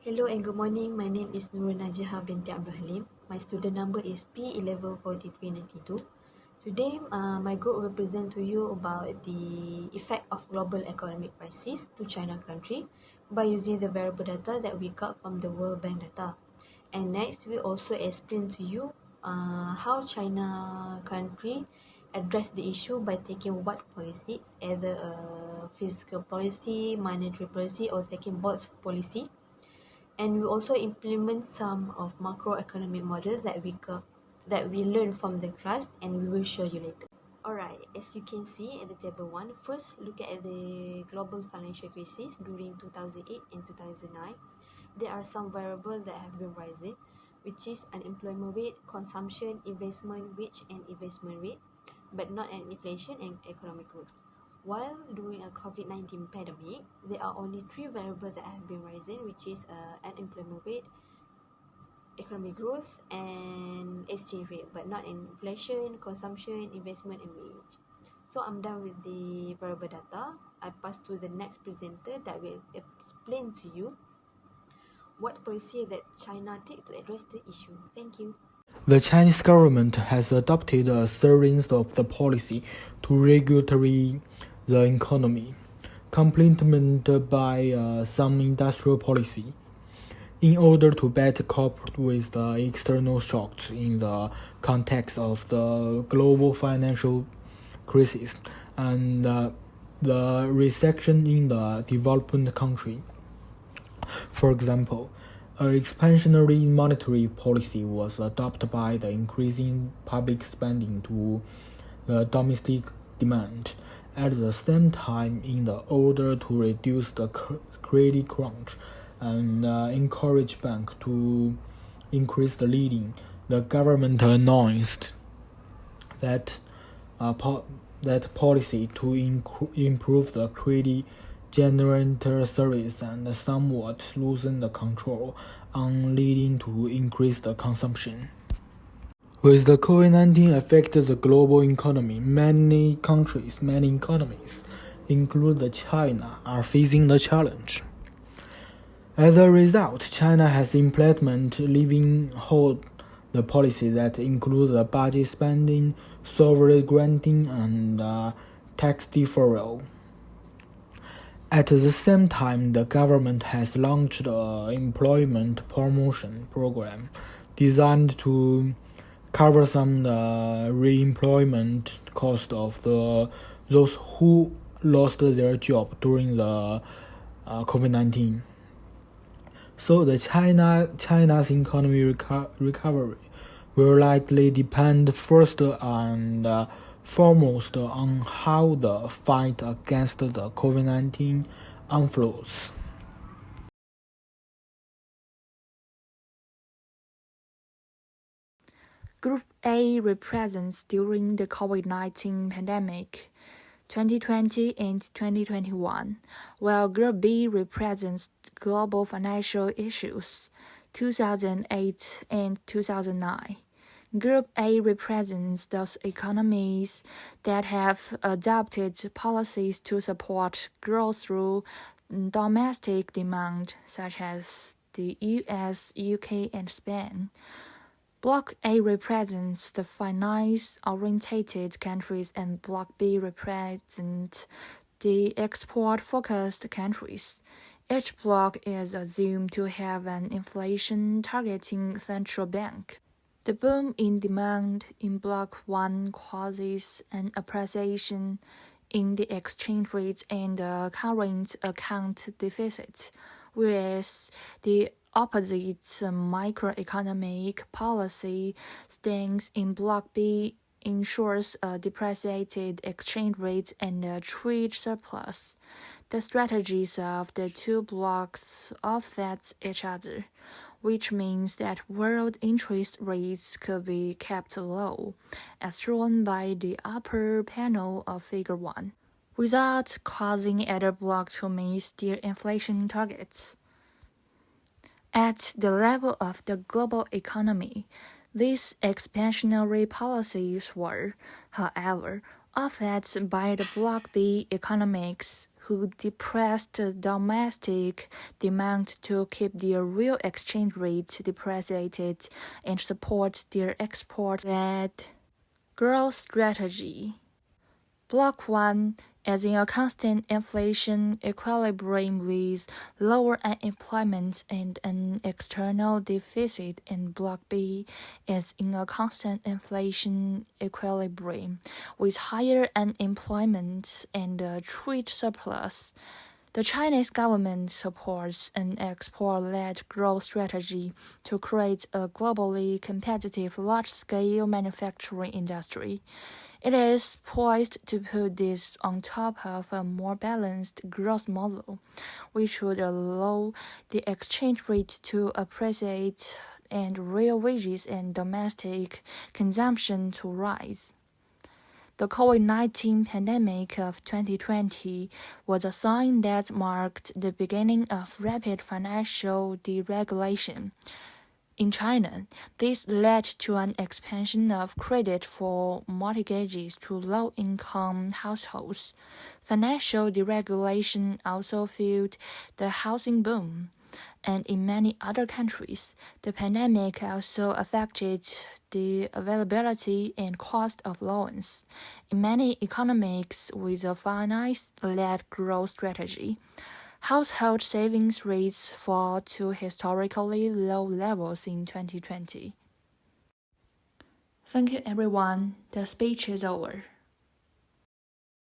Hello and good morning. My name is NURUL NAJIHAH binti ABDUL HALIM. My student number is P114392. Today, my group will present to you about the effect of global economic crisis to China country by using the variable data that we got from the World Bank data. And next, we also explain to you how China country address the issue by taking what policies, either a fiscal policy, monetary policy, or taking both policy. And we also implement some of macroeconomic models that we learn from the class, and we will show you later. Alright, as you can see at the table 1, first look at the global financial crisis during 2008 and 2009. There are some variables that have been rising, which is unemployment rate, consumption, investment, wage and investment rate, but not an inflation and economic growth. While during a COVID-19 pandemic, there are only 3 variables that have been rising, which is unemployment rate, economic growth, and exchange rate, but not inflation, consumption, investment, and wage. So I'm done with the variable data. I pass to the next presenter that will explain to you what policy that China take to address the issue. Thank you. The Chinese government has adopted a series of the policy to regulate the economy, complemented by some industrial policy, in order to better cope with the external shocks in the context of the global financial crisis and the recession in the developing country. For example, an expansionary monetary policy was adopted by the increasing public spending to the domestic demand. At the same time, in the order to reduce the credit crunch and encourage banks to increase the lending, the government announced that policy to improve the credit generator service and somewhat loosen the control on leading to increase the consumption. With the COVID-19 affected the global economy, many economies, including China, are facing the challenge. As a result, China has implemented living hold the policy that includes the budget spending, sovereign granting, and tax deferral. At the same time, the government has launched an employment promotion program designed to cover some re-employment cost of those who lost their job during the COVID-19. So the China's economy recovery will likely depend first and foremost on how the fight against the COVID-19 unfolds. Group A represents during the COVID-19 pandemic, 2020 and 2021, while Group B represents global financial issues, 2008 and 2009. Group A represents those economies that have adopted policies to support growth through domestic demand, such as the US, UK, and Spain. Block A represents the finance-oriented countries and Block B represents the export-focused countries. Each block is assumed to have an inflation-targeting central bank. The boom in demand in Block 1 causes an appreciation in the exchange rate and the current account deficit, whereas the opposite macroeconomic policy stance in Block B ensures a depreciated exchange rate and a trade surplus. The strategies of the two blocks offset each other, which means that world interest rates could be kept low, as shown by the upper panel of Figure 1, without causing either block to miss their inflation targets. At the level of the global economy, these expansionary policies were, however, offset by the Block B economics, who depressed domestic demand to keep their real exchange rate depreciated and support their export-led growth strategy. Block 1 is in a constant inflation equilibrium with lower unemployment and an external deficit, and Block B is in a constant inflation equilibrium with higher unemployment and a trade surplus. The Chinese government supports an export-led growth strategy to create a globally competitive large-scale manufacturing industry. It is poised to put this on top of a more balanced growth model, which would allow the exchange rate to appreciate and real wages and domestic consumption to rise. The COVID-19 pandemic of 2020 was a sign that marked the beginning of rapid financial deregulation. In China, this led to an expansion of credit for mortgages to low-income households. Financial deregulation also fueled the housing boom. And in many other countries, the pandemic also affected the availability and cost of loans. In many economies with a finance-led growth strategy, household savings rates fall to historically low levels in 2020. Thank you, everyone. The speech is over.